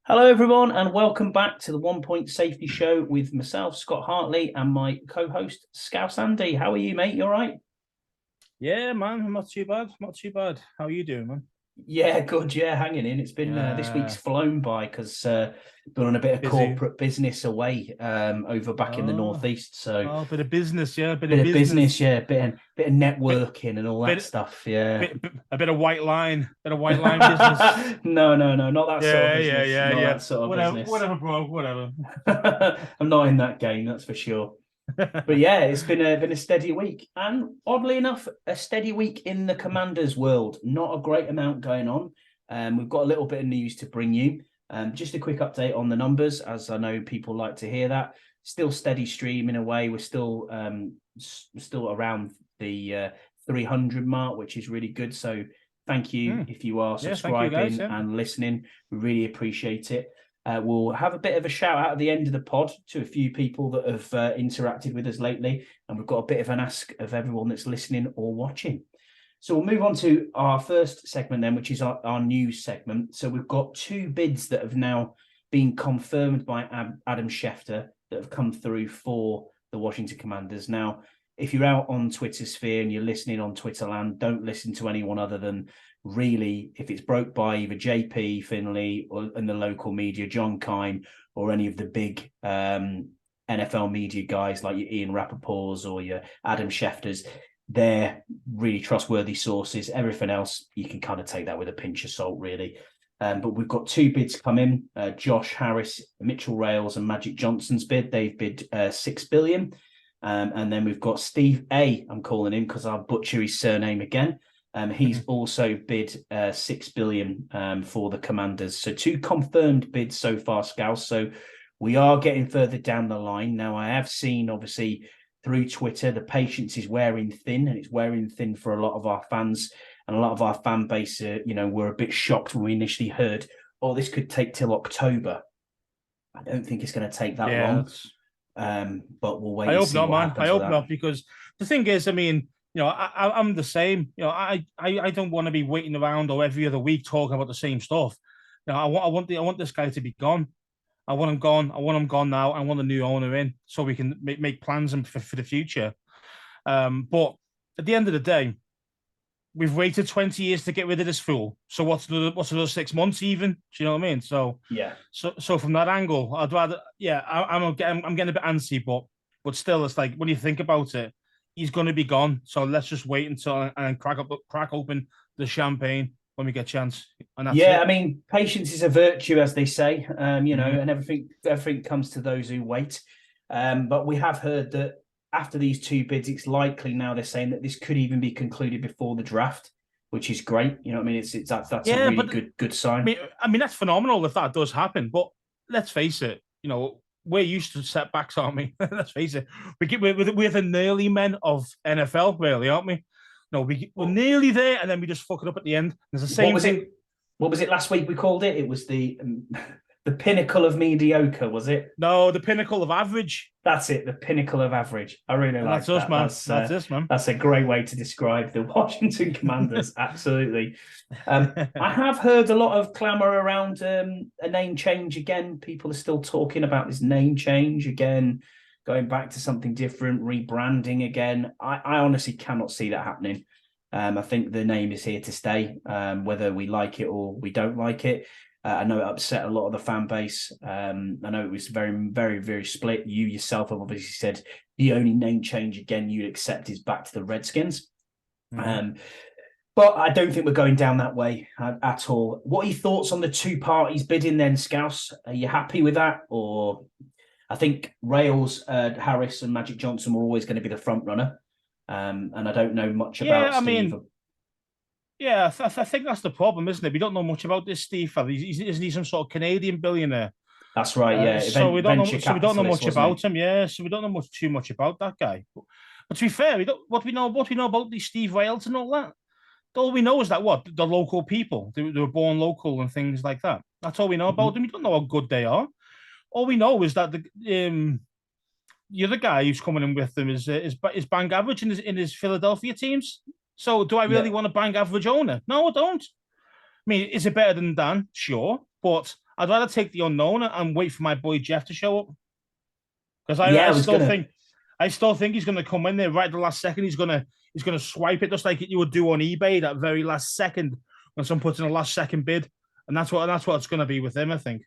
Hello, everyone, and welcome back to the One Point Safety Show with myself, Scott Hartley, and my co-host, Scouse Andy. How are you, mate? You all right? Yeah, man, I'm not too bad. Not too bad. How are you doing, man? Yeah, good. Yeah, hanging in. It's been this week's Yeah, flown by because been on a bit of busy. corporate business away over back in the Oh, northeast. So oh, bit of business, yeah, bit of bit of business, business, yeah, bit of bit, networking and all that bit, stuff. Yeah. a bit of white line business. No, no, no, not that sort of Yeah, yeah, business. yeah, Not yeah. that sort of Whatever, business. whatever, bro. Whatever. I'm not in that game, that's for sure. But yeah, it's been a steady week, and oddly enough, a steady week in the Commanders world. Not a great amount going on. We've got a little bit of news to bring you. Just a quick update on the numbers, as I know people like to hear that. Still steady stream in a way. We're still around the 300 mark, which is really good. So thank you if you are Yeah, thank you, guys. subscribing Yeah. and listening. We really appreciate it. We'll have a bit of a shout out at the end of the pod to a few people that have interacted with us lately, and we've got a bit of an ask of everyone that's listening or watching. So we'll move on to our first segment then, which is our news segment. So we've got two bids that have now been confirmed by Adam Schefter that have come through for the Washington Commanders. Now, if you're out on Twitter sphere and you're listening on Twitterland, don't listen to anyone other than really, if it's broke by either JP Finley or in the local media, John Kine, or any of the big NFL media guys like your Ian Rappaport's or your Adam Schefter's, they're really trustworthy sources. Everything else, you can kind of take that with a pinch of salt, really. But we've got two bids come in: Josh Harris, Mitchell Rails, and Magic Johnson's bid. They've bid $6 billion. And then we've got Steve A. I'm calling him because I'll butcher his surname again. He's also bid $6 billion for the Commanders. So two confirmed bids so far, Scouse. So we are getting further down the line. Now, I have seen, obviously, through Twitter, the patience is wearing thin, and it's wearing thin for a lot of our fans. And a lot of our fan base, were a bit shocked when we initially heard, oh, this could take till October. I don't think it's going to take that Yeah, long. that's. But we'll wait I and hope see not, what man. I happens with hope that. not, because the thing is, I mean, I'm the same. I don't want to be waiting around or every other week talking about the same stuff. I want this guy to be gone. I want him gone. I want him gone now. I want a new owner in so we can make plans for the future. But at the end of the day, we've waited 20 years to get rid of this fool. So what's another 6 months even? Do you know what I mean? So Yeah. so from that angle, I'd rather I'm getting a bit antsy, but still, it's like when you think about it, he's going to be gone. So let's just wait until and crack open the champagne when we get a chance, and that's Yeah, I it. mean, patience is a virtue, as they say, Mm-hmm. and everything comes to those who wait. But we have heard that after these two bids, it's likely now they're saying that this could even be concluded before the draft, which is great. You know what I mean? It's that's a Yeah, really but good I sign. mean, that's phenomenal if that does happen. But let's face it, we're used to setbacks, aren't we? Let's face it, we're the nearly men of NFL, really, aren't we? No, we're nearly there, and then we just fuck it up at the end. There's the What same was thing. it? What was it last week? We called it. It was the the pinnacle of mediocre. Was it? No, the pinnacle of average, That's it, the pinnacle of average. I really and that's like us, that. man. That's us, man. That's a great way to describe the Washington Commanders. Absolutely. I have heard a lot of clamour around a name change again. People are still talking about this name change again, going back to something different, rebranding again. I honestly cannot see that happening. I think the name is here to stay, whether we like it or we don't like it. I know it upset a lot of the fan base. I know it was very, very, very split. You yourself have obviously said the only name change again you'd accept is back to the Redskins. Mm-hmm. But I don't think we're going down that way at all. What are your thoughts on the two parties bidding then, Scouse? Are you happy with that? Or I think Rails, Harris and Magic Johnson were always going to be the front runner. And I don't know much Yeah, about I Steve. mean, yeah, I think that's the problem, isn't it? We don't know much about this Steve fella. Isn't he some sort of Canadian billionaire? That's right, yeah. So we don't know. Venture So we don't know capitalist, much wasn't he? about him. Yeah. So we don't know too much about that guy. But to be fair, we don't. What we know about these Steve Rails and all that. All we know is that the local people. They were born local and things like that. That's all we know about Mm-hmm. them. We don't know how good they are. All we know is that the other guy who's coming in with them is bang average in his Philadelphia teams. So do I really Yeah. want a bang average owner? No, I don't. I mean, is it better than Dan? Sure, but I'd rather take the unknown and wait for my boy Jeff to show up because Yeah, I I was still gonna. think he's going to come in there right at the last second. He's gonna swipe it just like you would do on eBay that very last second when someone puts in a last second bid, and that's what it's going to be with him. I think.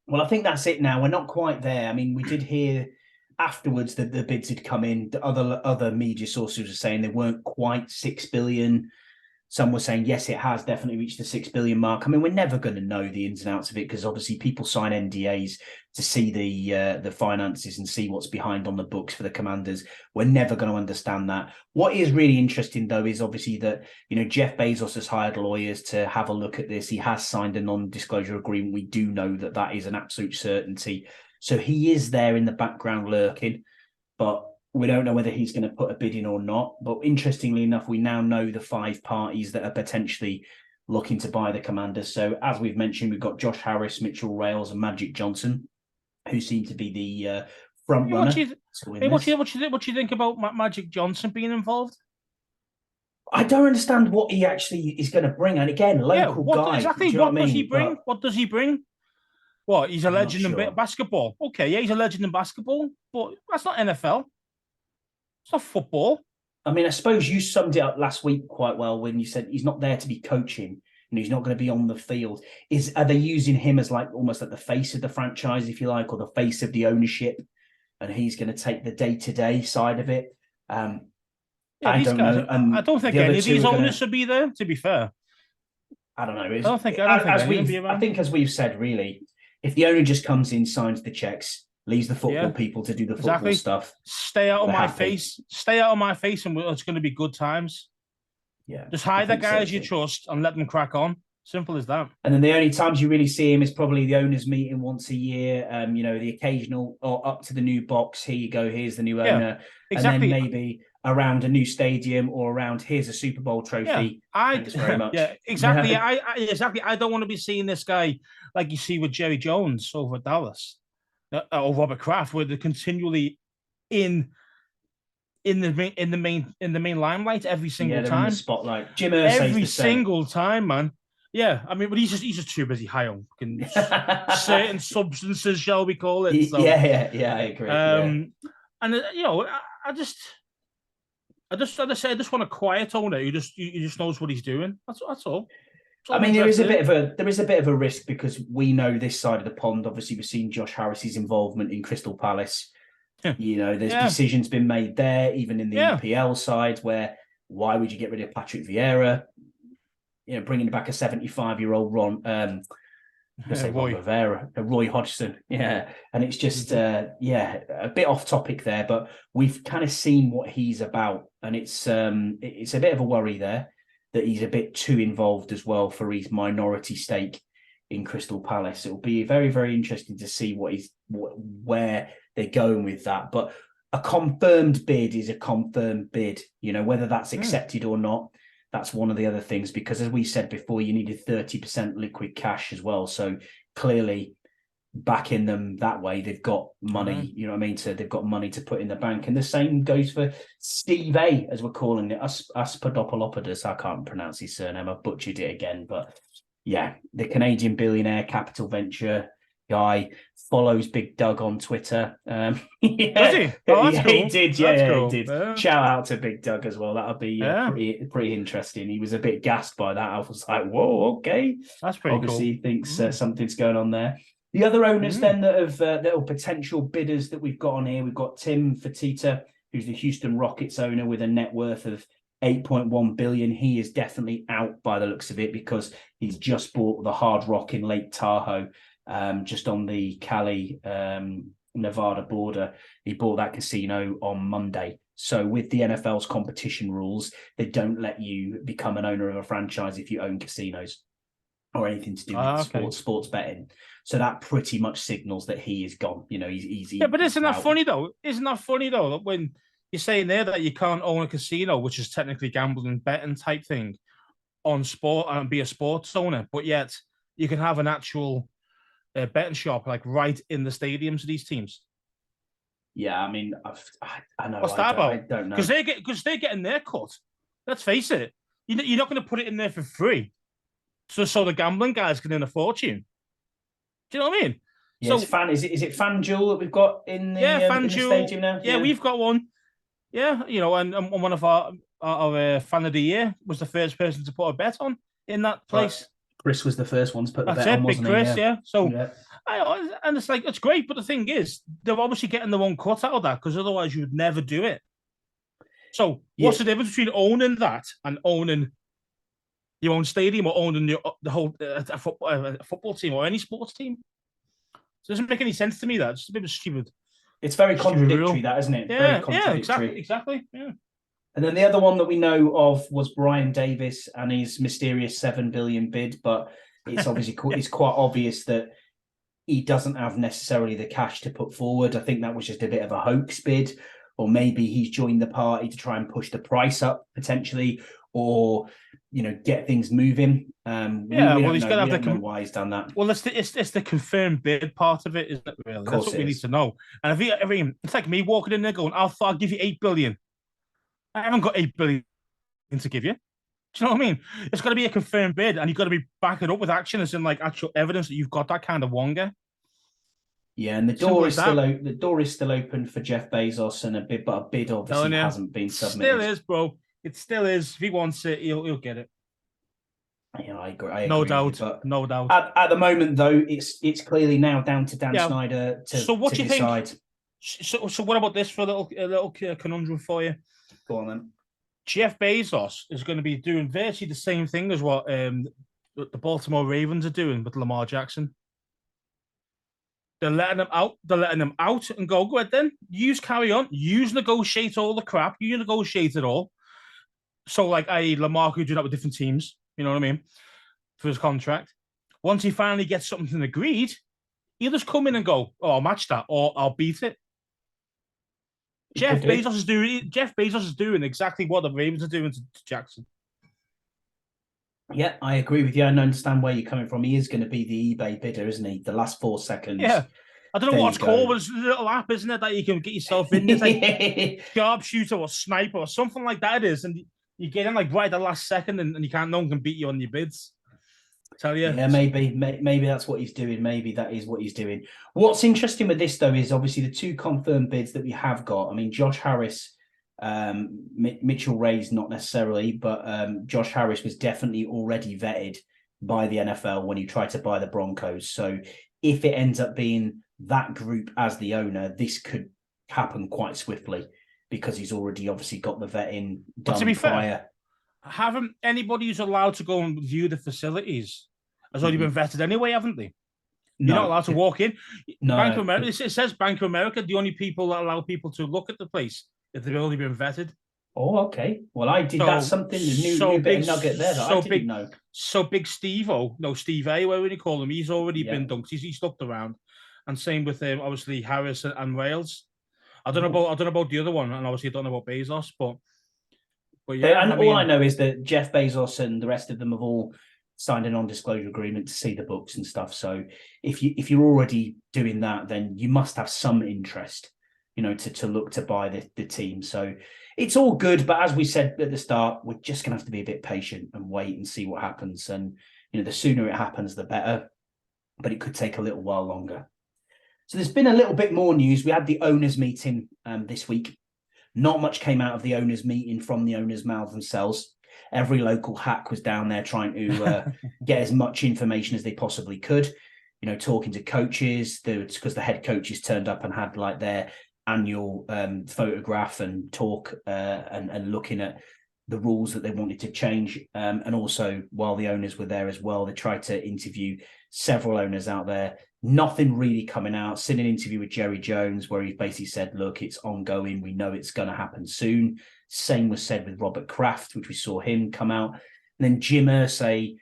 Well, I think that's it now. We're not quite there. I mean, we did hear afterwards that the bids had come in. The other media sources were saying they weren't quite 6 billion. Some were saying, yes, it has definitely reached the 6 billion mark. I mean, we're never going to know the ins and outs of it because obviously people sign NDAs to see the finances and see what's behind on the books for the Commanders. We're never going to understand that. What is really interesting, though, is obviously that, Jeff Bezos has hired lawyers to have a look at this. He has signed a non-disclosure agreement. We do know that that is an absolute certainty. So he is there in the background lurking, but we don't know whether he's going to put a bid in or not. But interestingly enough, we now know the 5 parties that are potentially looking to buy the Commanders. So as we've mentioned, we've got Josh Harris, Mitchell Rales, and Magic Johnson, who seem to be the front runner. What do you think about Magic Johnson being involved? I don't understand what he actually is going to bring. And again, local guy. Exactly. What does he bring? What does he bring? What, he's a legend in basketball. Okay, yeah, he's a legend in basketball, but that's not NFL. It's not football. I mean, I suppose you summed it up last week quite well when you said he's not there to be coaching and he's not going to be on the field. Are they using him as like almost like the face of the franchise, if you like, or the face of the ownership, and he's going to take the day-to-day side of it? I don't know. I don't think any of these owners should be there, to be fair. I don't know. I don't think I think as we've said, really, if the owner just comes in, signs the checks, leaves the football people to do the football stuff. Stay out of my face. Stay out of my face, and it's going to be good times. Yeah. Just hire the guys you trust and let them crack on. Simple as that. And then the only times you really see him is probably the owners' meeting once a year. The occasional or up to the new box. Here you go. Here's the new owner. Exactly. And then maybe around a new stadium or around here's a Super Bowl trophy. Thanks very much. Yeah, exactly. I don't want to be seeing this guy like you see with Jerry Jones over at Dallas. Or Robert Kraft, where they're continually in the main limelight every single time. In the spotlight. Jim Irsay's every single time, man. Yeah, I mean, but he's just too busy high on certain substances, shall we call it? So, yeah, I agree. And I just want a quiet owner who just knows what he's doing. That's all. I mean, there is a bit of a risk because we know this side of the pond. Obviously, we've seen Josh Harris's involvement in Crystal Palace. There's decisions been made there, even in the EPL side, where why would you get rid of Patrick Vieira? Bringing back a 75-year-old Roy Hodgson. Yeah, and it's just a bit off topic there, but we've kind of seen what he's about, and it's a bit of a worry there that he's a bit too involved as well for his minority stake in Crystal Palace. It'll be very, very interesting to see where they're going with that. But a confirmed bid is a confirmed bid. Whether that's accepted or not, that's one of the other things. Because as we said before, you needed 30% liquid cash as well. So clearly, backing them that way, they've got money. You know what I mean? So they've got money to put in the bank, and the same goes for Steve A, as we're calling it, Aspadopoulopoulos. I can't pronounce his surname. I butchered it again, but yeah, the Canadian billionaire capital venture guy follows Big Doug on Twitter. Does he? Oh, that's cool. He did. Cool. He did. Yeah. Shout out to Big Doug as well. That'll be pretty interesting. He was a bit gassed by that. I was like, whoa, okay. That's pretty cool. Obviously, he thinks something's going on there. The other owners then that are potential bidders that we've got on here, we've got Tim Fertitta, who's the Houston Rockets owner with a net worth of 8.1 billion. He is definitely out by the looks of it because he's just bought the Hard Rock in Lake Tahoe, just on the Cali, Nevada border. He bought that casino on Monday. So with the NFL's competition rules, they don't let you become an owner of a franchise if you own casinos or anything to do with sports betting. So that pretty much signals that he is gone. He's easy. Yeah, but isn't that funny though? That when you're saying there that you can't own a casino, which is technically gambling and betting type thing, on sport and be a sports owner, but yet you can have an actual betting shop like right in the stadiums of these teams. Yeah, I mean, I know. What's that about? I don't know. Because they're getting their cut. Let's face it. You're not going to put it in there for free, so the gambling guys can earn a fortune. Do you know what I mean? Yeah, is it FanDuel that we've got in the in the stadium now? Yeah, we've got one. Yeah, and one of our fan of the year was the first person to put a bet on in that place. Right. Chris was the first one to put the That's bet it, on, Big wasn't Chris. he? Yeah. So, yeah. and it's like it's great, but the thing is, they're obviously getting their own cut out of that because otherwise you would never do it. So, what's the difference between owning that and owning your own stadium or owning the whole a football team or any sports team? It doesn't make any sense to me. That it's a bit stupid. It's very contradictory, that, isn't it? Yeah, exactly. Yeah. And then the other one that we know of was Brian Davis and his mysterious 7 billion bid, but it's obviously it's quite obvious that he doesn't have necessarily the cash to put forward. I think that was just a bit of a hoax bid, or maybe he's joined the party to try and push the price up potentially, or get things moving. He's got to have know why he's done that. Well, it's the confirmed bid part of it, isn't it? Really, that's what we need to know. And it's like me walking in there going, "I'll give you 8 billion." I haven't got 8 billion to give you. Do you know what I mean? It's got to be a confirmed bid, and you've got to be backing up with action, as in like actual evidence that you've got that kind of wonga. Yeah, and the door is still open for Jeff Bezos, and a bid obviously hasn't been submitted. Still is, bro. It still is. If he wants it, he'll get it. Yeah, I agree. No doubt. No doubt. At the moment, though, it's clearly now down to Dan Snyder to decide. So what about this for a little conundrum for you? Go on then. Jeff Bezos is going to be doing virtually the same thing as what the Baltimore Ravens are doing with Lamar Jackson. They're letting him out. They're letting him out and go ahead then. Carry on. Negotiate all the crap. You negotiate it all. So, like, i.e., Lamar could do that with different teams. You know what I mean? For his contract. Once he finally gets something agreed, he'll just come in and go, "Oh, I'll match that," or "I'll beat it." Jeff Bezos is doing exactly what the Ravens are doing to Jackson. Yeah, I agree with you. I understand where you're coming from. He is going to be the eBay bidder, isn't he? The last 4 seconds. Yeah. I don't know what it's called, but it's a little app, isn't it, that you can get yourself in. It's like sharpshooter or sniper or something like that it is. And you get in like right at the last second and no one can beat you on your bids. Tell you. Yeah, maybe that's what he's doing. Maybe that is what he's doing. What's interesting with this, though, is obviously the 2 confirmed bids that we have got. I mean, Josh Harris, Mitchell Ray's not necessarily, but Josh Harris was definitely already vetted by the NFL when he tried to buy the Broncos. So if it ends up being that group as the owner, this could happen quite swiftly because he's already obviously got the vetting done. But to be fair, haven't anybody who's allowed to go and view the facilities has already been vetted anyway, haven't they? You're not allowed to walk in. No. Bank of America. It says Bank of America, the only people that allow people to look at the place if they've already been vetted. Oh, okay. Well, that's something, a new bit of nugget there that I didn't know. So Big Steve-O, Steve A, whatever you call him, he's already been dunked. He's looked around. And same with obviously Harris and Wales. I don't know about the other one, and obviously I don't know about Bezos, but yeah. And all I know is that Jeff Bezos and the rest of them have all signed a non-disclosure agreement to see the books and stuff. So if you're already doing that, then you must have some interest, to look to buy the team. So it's all good, but as we said at the start, we're just gonna have to be a bit patient and wait and see what happens. And the sooner it happens, the better. But it could take a little while longer. So there's been a little bit more news. We had the owners meeting this week. Not much came out of the owners meeting from the owners' mouths themselves. Every local hack was down there trying to get as much information as they possibly could. Talking to coaches, because the head coaches turned up and had like their annual photograph and talk and looking at the rules that they wanted to change. And also, while the owners were there as well, they tried to interview several owners out there. Nothing really coming out. Seen an interview with Jerry Jones where he basically said, look, it's ongoing. We know it's going to happen soon. Same was said with Robert Kraft, which we saw him come out. And then Jim Irsay,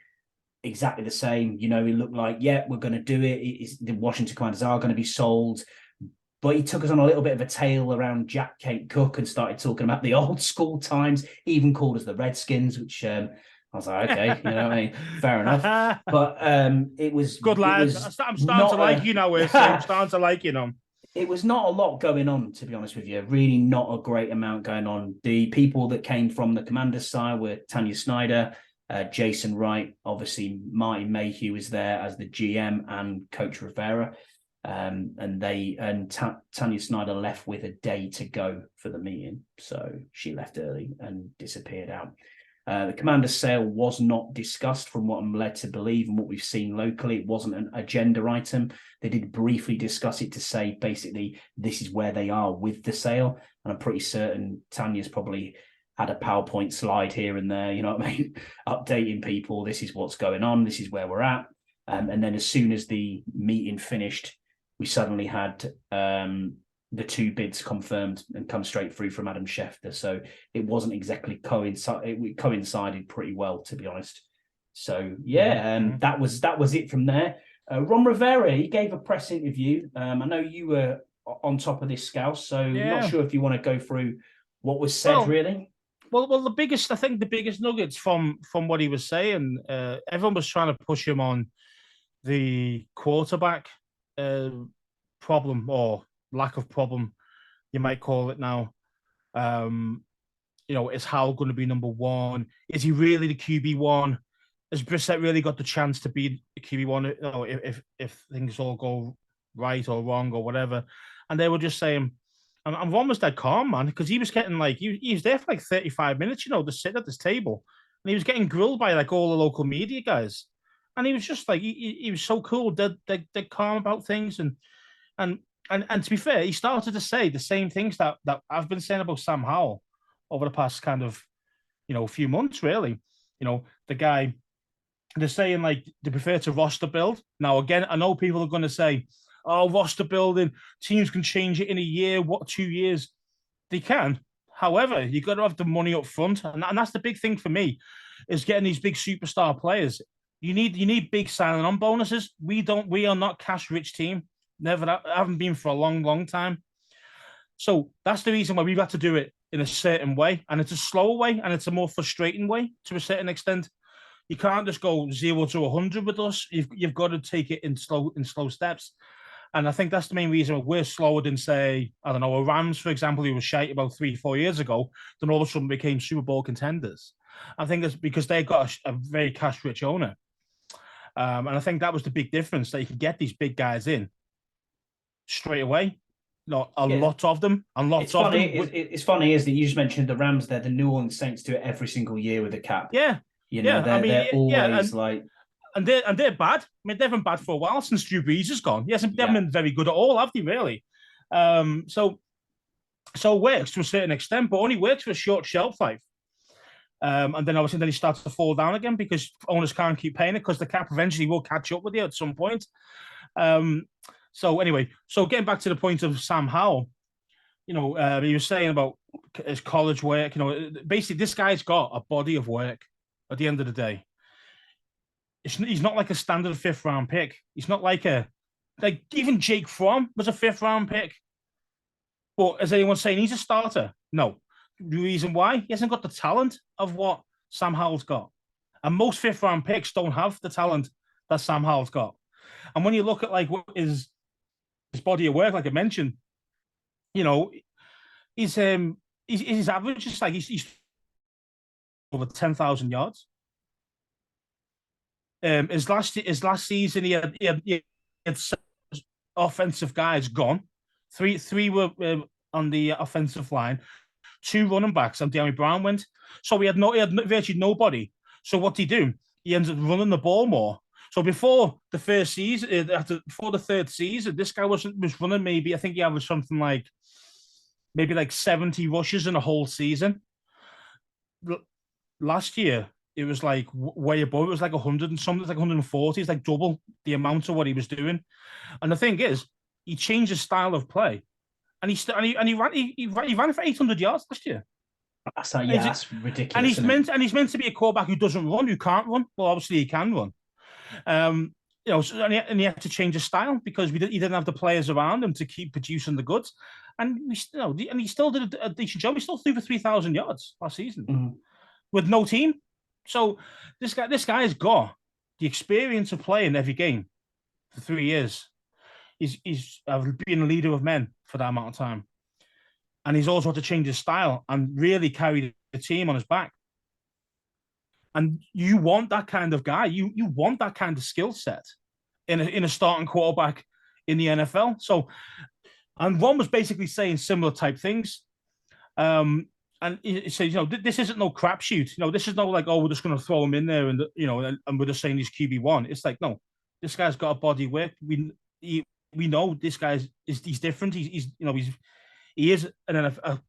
exactly the same. He looked like, yeah, we're going to do it. The Washington Commanders are going to be sold. But he took us on a little bit of a tale around Jack Kate Cook and started talking about the old school times, even called us the Redskins, which I was like, okay, what I mean? Fair enough. But it was good, lad. I'm starting to like you now. I'm starting to like you now. It was not a lot going on, to be honest with you. Really not a great amount going on. The people that came from the Commanders side were Tanya Snyder, Jason Wright, obviously Martin Mayhew is there as the GM and Coach Rivera. And Tanya Snyder left with a day to go for the meeting. So she left early and disappeared out. The commander's sale was not discussed from what I'm led to believe and what we've seen locally. It wasn't an agenda item. They did briefly discuss it to say, basically, this is where they are with the sale. And I'm pretty certain Tanya's probably had a PowerPoint slide here and there, you know what I mean? Updating people, this is what's going on, this is where we're at. And then as soon as the meeting finished, we suddenly had the 2 bids confirmed and come straight through from Adam Schefter. So it wasn't exactly it coincided pretty well, to be honest. So yeah, that was it from there. Ron Rivera, he gave a press interview. I know you were on top of this, Scouse, so not sure if you want to go through what was said, really. Well, the biggest nuggets from what he was saying, everyone was trying to push him on the quarterback problem or lack of problem, you might call it now. Is Howell going to be number one? Is he really the QB1? Has Brissett really got the chance to be the QB1 if things all go right or wrong or whatever? And they were just saying, I'm almost dead calm, man, because he was getting he was there for 35 minutes, just sitting at this table, and he was getting grilled by all the local media guys, and he was just he was so cool, dead calm about things, and to be fair, he started to say the same things that I've been saying about Sam Howell over the past kind of few months, really. The guy, they're saying they prefer to roster build. Now again, I know people are going to say, oh, roster building, teams can change it in a year, 2 years. They can. However, you got to have the money up front. And that's the big thing for me, is getting these big superstar players. You need big signing on bonuses. We are not cash rich team. Never haven't been for a long, long time. So that's the reason why we've had to do it in a certain way. And it's a slower way and it's a more frustrating way to a certain extent. You can't just go 0 to 100 with us. You've got to take it in slow steps. And I think that's the main reason we're slower than, say, I don't know, a Rams, for example, who was shite about 3-4 years ago, then all of a sudden became Super Bowl contenders. I think it's because they got a very cash-rich owner. And I think that was the big difference, that you could get these big guys in straight away. Lot of them. And lots of them. It's funny, isn't it? You just mentioned the Rams there. The New Orleans Saints do it every single year with a cap. Yeah. They're always And they're bad. I mean, they've been bad for a while since Drew Brees has gone. They haven't been very good at all, have they, really? So it works to a certain extent, but only works for a short shelf life. And then obviously he starts to fall down again because owners can't keep paying it because the cap eventually will catch up with you at some point. So getting back to the point of Sam Howell, he was saying about his college work. Basically this guy's got a body of work at the end of the day. He's not like a standard 5th round pick. He's not like even Jake Fromm was a 5th round pick. But is anyone saying he's a starter? No. The reason why? He hasn't got the talent of what Sam Howell's got. And most 5th round picks don't have the talent that Sam Howell's got. And when you look at what his body of work, like I mentioned, his average is he's over 10,000 yards. His last season, he had offensive guys gone. Three were on the offensive line. 2 running backs, and De'Ami Brown went. So he had virtually nobody. So what did he do? He ended up running the ball more. So before the first season, before the 3rd season, this guy was running maybe, I think he averaged something like 70 rushes in a whole season. Last year, it was way above. It was 100 and something, 140. It's double the amount of what he was doing. And the thing is, he changed his style of play, and he ran for 800 yards last year. That's ridiculous. And he's meant to be a quarterback who doesn't run, who can't run. Well, obviously he can run. And he had to change his style because he didn't have the players around him to keep producing the goods. And he still did a decent job. He still threw for 3,000 yards last season with no team. So this guy has got the experience of playing every game for 3 years. He's been a leader of men for that amount of time. And he's also had to change his style and really carry the team on his back. And you want that kind of guy. You want that kind of skill set in a starting quarterback in the NFL. So, and Ron was basically saying similar type things. And it says, this isn't no crapshoot. This is no like, oh, we're just going to throw him in there, and we're just saying he's QB1. It's like, no, this guy's got a body work. We know this guy's he's different. He is an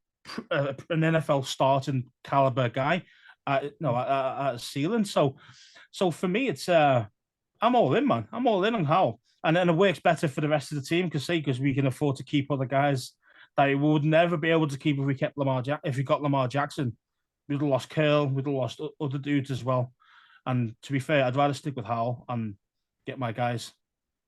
NFL starting caliber guy. At a ceiling. So for me, it's I'm all in, man. I'm all in on Howell, and it works better for the rest of the team because we can afford to keep other guys that we would never be able to keep if we kept if we got Lamar Jackson. We'd have lost Curl, we'd have lost other dudes as well. And to be fair, I'd rather stick with Howell and get my guys.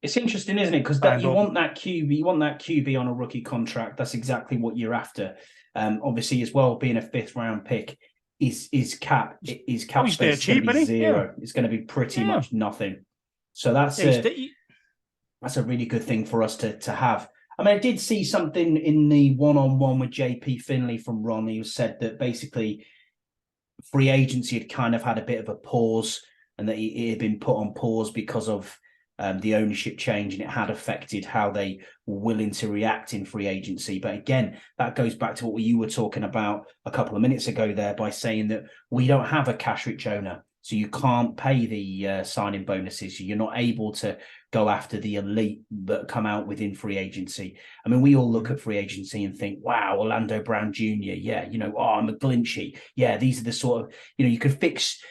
It's interesting, isn't it? Because you want that QB on a rookie contract. That's exactly what you're after. Obviously, as well, being a 5th round pick. His cap space is going to be zero. Yeah. It's going to be pretty much nothing. So that's a really good thing for us to have. I mean, I did see something in the one-on-one with JP Finley from Ron. He said that basically free agency had kind of had a bit of a pause, and that it had been put on pause because of the ownership change, and it had affected how they were willing to react in free agency. But again, that goes back to what you were talking about a couple of minutes ago there by saying that we don't have a cash-rich owner, so you can't pay the signing bonuses. You're not able to go after the elite that come out within free agency. I mean, we all look at free agency and think, wow, Orlando Brown Jr., yeah, McGlinchey. Yeah, these are the sort of, you could fix...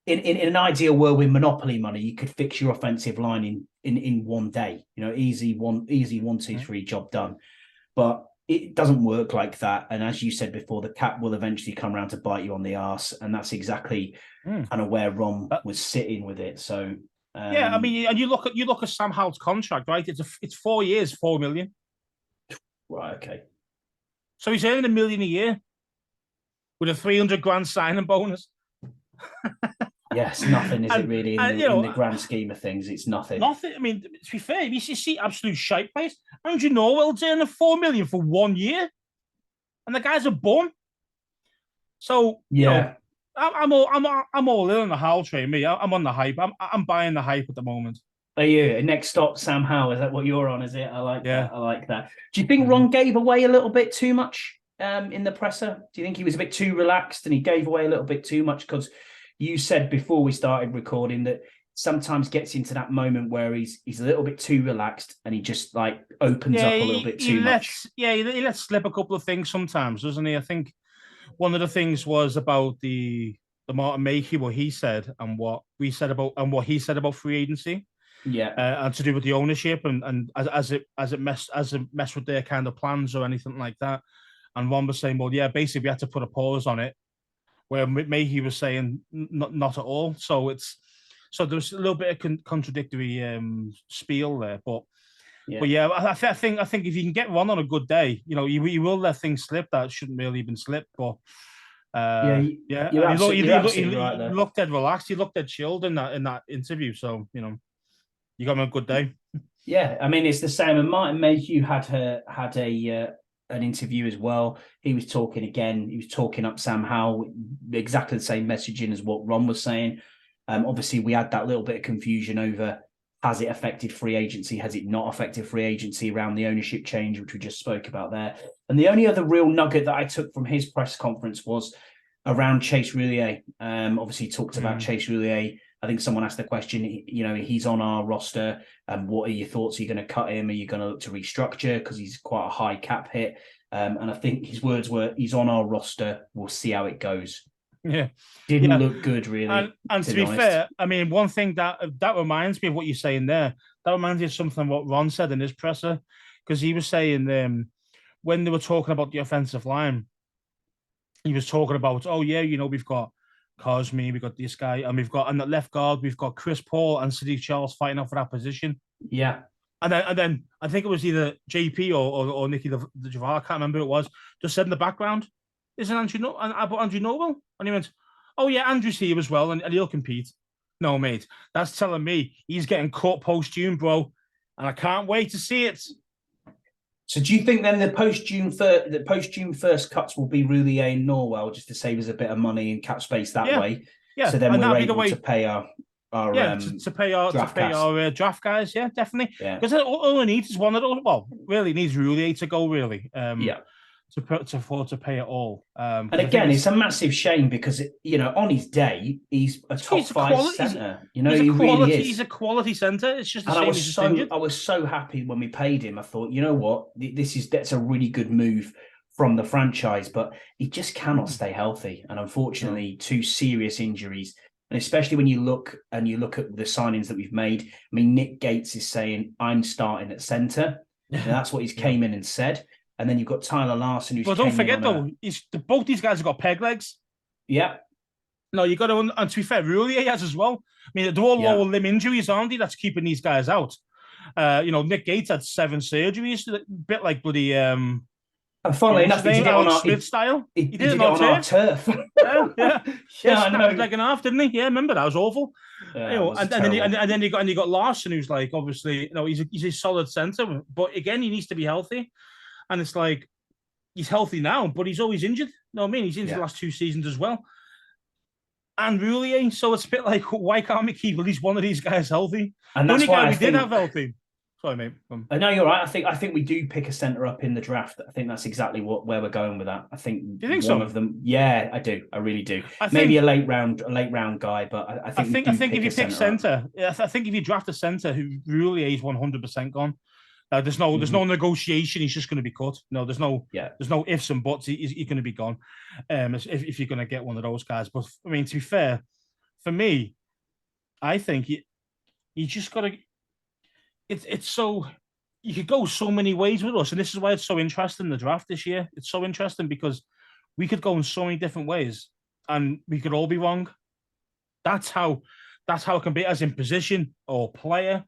In an ideal world with monopoly money, you could fix your offensive line in one day. Easy 1, 2, 3 job done. But it doesn't work like that. And as you said before, the cap will eventually come around to bite you on the arse, and that's exactly kind of where Ron was sitting with it. So I mean, and you look at Sam Howell's contract, right? It's 4 years, $4 million. Right. Okay. So he's earning $1 million a year with a $300,000 signing bonus. Yes, nothing, is it really? In the grand scheme of things, it's nothing. Nothing. I mean, to be fair, you see absolute shite place. Andrew Norwell's earning $4 million for 1 year, and the guy's a bum. So I'm all in on the Howell train. Me, I'm on the hype. I'm buying the hype at the moment. Are you? Next stop, Sam Howell. Is that what you're on? Is it? I like that. I like that. Do you think Ron gave away a little bit too much in the presser? Do you think he was a bit too relaxed and he gave away a little bit too much? Because you said before we started recording that sometimes gets into that moment where he's a little bit too relaxed and he just like opens up a little bit too much. He lets slip a couple of things sometimes, doesn't he? I think one of the things was about the Martin Mayhew, what he said and what we said about he said about free agency. Yeah, and to do with the ownership and as it messed with their kind of plans or anything like that. And Ron was saying, well, yeah, basically we had to put a pause on it. Where Mayhew was saying not at all. So there's a little bit of contradictory spiel there, but I think if you can get Ron on a good day, you will let things slip that shouldn't really even slip. But he looked dead relaxed. He looked dead chilled in that interview. So you got him a good day. Yeah, I mean it's the same. And Martin Mayhew had an interview as well. He was talking again. He was talking up Sam Howell, exactly the same messaging as what Ron was saying. Obviously, we had that little bit of confusion over has it affected free agency? Has it not affected free agency around the ownership change, which we just spoke about there? And the only other real nugget that I took from his press conference was around Chase Roullier. Obviously, he talked about Chase Roullier. I think someone asked the question, he's on our roster. What are your thoughts? Are you going to cut him? Are you going to look to restructure? Because he's quite a high cap hit. And I think his words were, he's on our roster. We'll see how it goes. Yeah. Didn't look good, really. And to be fair, I mean, one thing that reminds me of what you're saying there, that reminds me of something what Ron said in his presser. Because he was saying when they were talking about the offensive line, he was talking about, we've got Cosme, we've got this guy, and we've got on the left guard, we've got Chris Paul and Sadiq Charles fighting out for that position. Yeah. And then I think it was either JP or Nicky the Javar, I can't remember who it was, just said in the background, isn't Andrew Noble? And he went, oh yeah, Andrew's here as well, and he'll compete. No, mate, that's telling me he's getting cut post-June, bro, and I can't wait to see it. So do you think then the post-June 1st cuts will be Roullier and Norwell just to save us a bit of money and cap space that way? Yeah, So then and we're that'd be the able way. to pay our Yeah, to pay our draft guys. Yeah, definitely. Yeah. Because all we need is one of those. Well, really needs Roulier to go. Really. Yeah. To afford to pay it all. And again, it's a massive shame because on his day he's a top five centre. He really is. He's a quality centre. It's just a and shame he's just injured. I was so happy when we paid him. I thought, you know what, that's a really good move from the franchise, but he just cannot stay healthy. And unfortunately, 2 serious injuries. And especially when you look at the signings that we've made. I mean, Nick Gates is saying I'm starting at centre. That's what he's came in and said. And then you've got Tyler Larson, who's. Well, don't forget though, both these guys have got peg legs. Yeah. No, you got to. And to be fair, Roulier has as well. I mean, they're all lower limb injuries, aren't they? That's keeping these guys out. Nick Gates had 7 surgeries, a bit like bloody. And funnily enough, he did it on our Smith style. He did it on our turf. Yeah, I know. Like an half, didn't he? Yeah, remember that was awful. Yeah, and then you got Larson, who's like obviously, he's a solid centre, but again, he needs to be healthy. And it's like he's healthy now, but he's always injured. You know what I mean? He's injured the last 2 seasons as well. And Roulier, so it's a bit like, why can't we keep at least one of these guys healthy? And that's why we did have healthy. Sorry, mate. No, you're right. I think we do pick a centre up in the draft. I think that's exactly where we're going with that. I think. Do you think one of them. Yeah, I do. I really do. Maybe a late round guy, but I think if you pick centre, I think if you draft a centre who Roulier is 100% gone. There's no negotiation. He's just going to be cut. No, there's no ifs and buts. He's going to be gone. If you're going to get one of those guys, but I mean, to be fair, for me, I think you just got to. It's so you could go so many ways with us, and this is why it's so interesting. The draft this year, it's so interesting because we could go in so many different ways, and we could all be wrong. That's how it can be, as in position or player,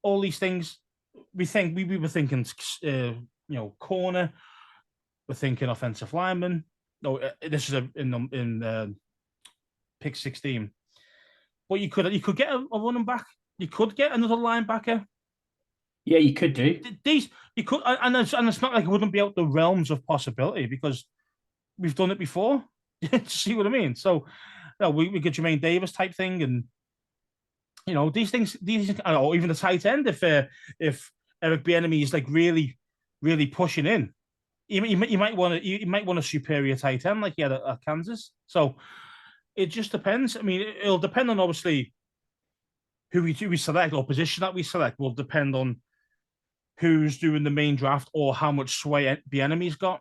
all these things. We were thinking, corner. We're thinking offensive lineman. No, this is in pick 16. But you could get a running back. You could get another linebacker. Yeah, you could do these. You could, and it's not like it wouldn't be out the realms of possibility because we've done it before. See what I mean? So, we get Jermaine Davis type thing, and these things, or even the tight end. If Eric Bieniemy is like really, really pushing in, you might want a superior tight end like he had at Kansas. So it just depends. I mean, it'll depend on obviously who we select or position that we select will depend on who's doing the main draft or how much sway Bieniemy's got.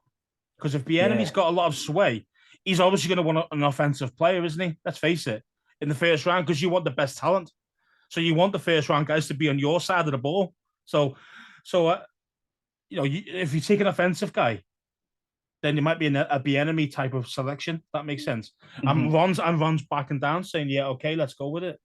Because if Bieniemy's got a lot of sway, he's obviously going to want an offensive player, isn't he? Let's face it, in the first round, because you want the best talent. So you want the first round guys to be on your side of the ball. So if you take an offensive guy, then you might be in a Bieniemy type of selection. That makes sense. Mm-hmm. And Ron's backing down, saying, "Yeah, okay, let's go with it."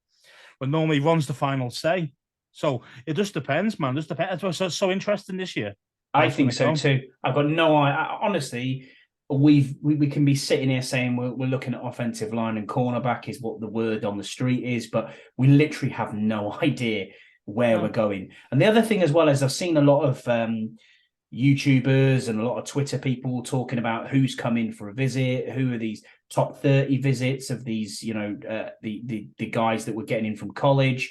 But normally Ron's the final say. So it just depends, man. It just depends. It's so interesting this year. I think so too. I've got no idea. Honestly, we can be sitting here saying we're looking at offensive line and cornerback is what the word on the street is, but we literally have no idea where we're going. And the other thing as well is I've seen a lot of YouTubers and a lot of Twitter people talking about who's coming for a visit, who are these top 30 visits of these, the guys that we're getting in from college,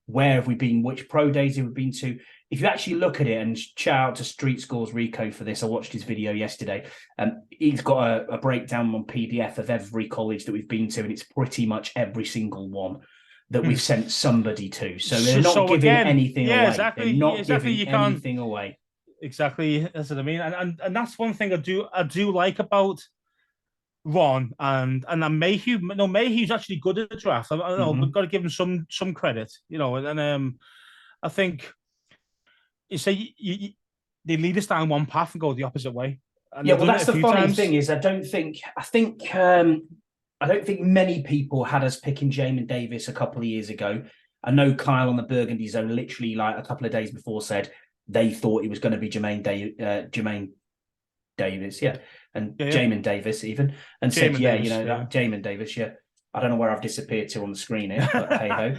where have we been, which pro days have we been to. If you actually look at it, and shout out to Street Scores Rico for this, I watched his video yesterday. He's got a breakdown on PDF of every college that we've been to, and it's pretty much every single one that we've sent somebody to. So they're not giving anything away. Exactly. They're not giving anything away. Exactly. That's what I mean. And that's one thing I do like about Ron and Mayhew. No, Mayhew's actually good at the draft. I know we've got to give him some credit, and I think you say they lead us down one path and go the opposite way. And well, that's the funny thing is I don't think many people had us picking Jamin Davis a couple of years ago. I know Kyle on the Burgundy Zone literally like a couple of days before said they thought it was going to be Jermaine Davis, and Jamin Davis even, and said, Jamin Davis, I don't know where I've disappeared to on the screen here, but hey ho.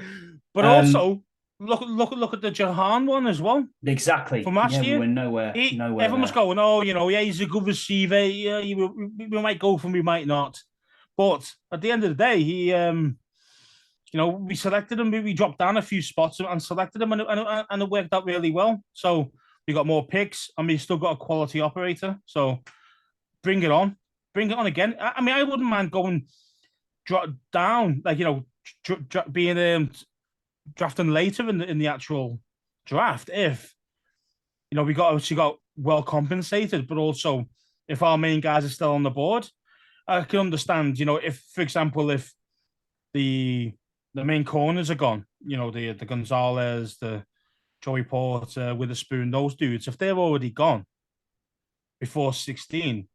But also look at the Jahan one as well. Exactly. From last year, we were nowhere. Everyone was going, he's a good receiver. Yeah, we might go for him, we might not. But at the end of the day, we selected him. We dropped down a few spots and selected him, and it worked out really well. So we got more picks, and we still got a quality operator. So bring it on again. I mean, I wouldn't mind going drop down, like being drafting later in the actual draft if we got well compensated, but also if our main guys are still on the board. I can understand, if, for example, if the main corners are gone, the Gonzalez, the Joey Porter, Witherspoon, those dudes, if they're already gone before 16,